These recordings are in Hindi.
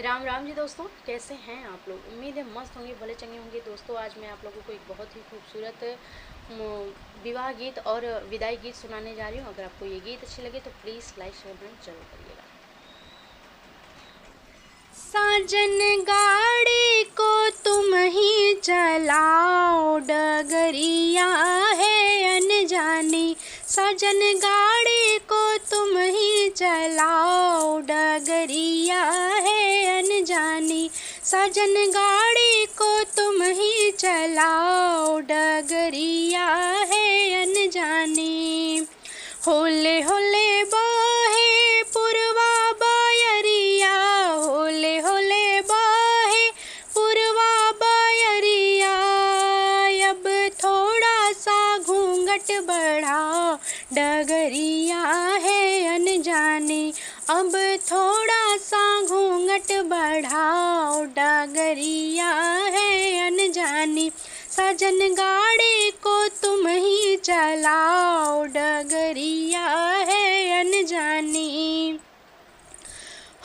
राम राम जी दोस्तों, कैसे हैं आप लोग। उम्मीद है मस्त होंगे, भले चंगे होंगे। दोस्तों आज मैं आप लोगों को एक बहुत ही खूबसूरत विवाह गीत और विदाई गीत सुनाने जा रही हूँ। अगर आपको ये गीत अच्छे लगे तो प्लीज़ लाइक शेयर जरूर करिएगा। साजन गाड़ी को तुम ही चलाओ, डगरिया है अनजानी। साजन गाड़ी को तुम ही चलाओ, डगरिया है अनजानी। साजन गाड़ी को तुम ही चलाओ, डगरिया है अनजानी। होले होले बहे पुरवा बायरिया, होले होले बहे पुरवा बायरिया। अब थोड़ा सा घूंघट बढ़ाओ, डगरिया है अनजानी। अब थोड़ा सा घूंघट बढ़ाओ, डगरिया है अनजानी। साजन गाड़ी को तुम ही चलाओ, डगरिया है अनजानी।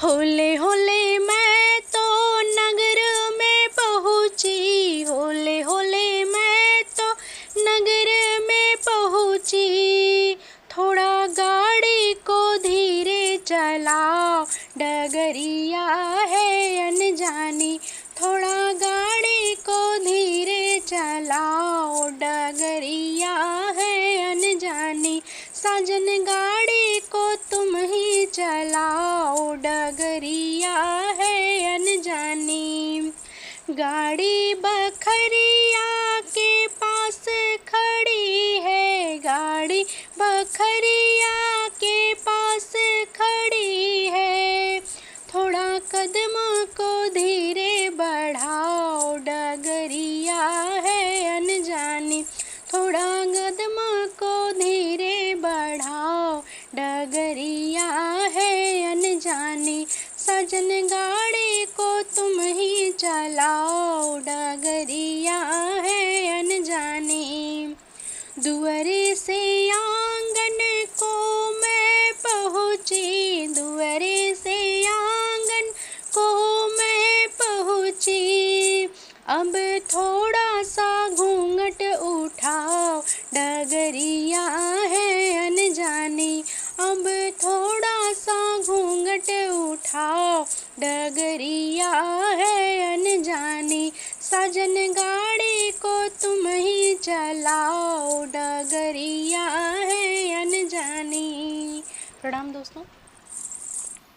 होले होले मैं तो नगर में पहुँची, होले होले मैं तो नगर में पहुँची। थोड़ा गाड़ी को धीरे चलाओ, डगरिया है अनजानी। थोड़ा गाड़ी को धीरे चलाओ, डगरिया है अनजानी। साजन गाड़ी को तुम ही चलाओ, डगरिया है अनजानी। गाड़ी बखरिया के पास खड़ी है, गाड़ी बखरिया के पास खड़ी है। थोड़ा कदम को धीरे बढ़ाओ, डगरिया है अनजानी। थोड़ा कदम को धीरे बढ़ाओ, डगरिया है अनजानी। सजन गाड़ी को तुम ही चलाओ, डगरिया है अनजानी। दुअरे से आंगन को मैं पहुँची, दुअरे से आंगन को मैं पहुँची। अब थोड़ा सा घूंघट उठाओ, डगरिया है अनजानी। अब थोड़ा सा घूंघट उठाओ, डगरिया है अनजानी। साजन गाड़ी को तुम ही चलाओ, डगरिया है अनजानी। प्रणाम दोस्तों।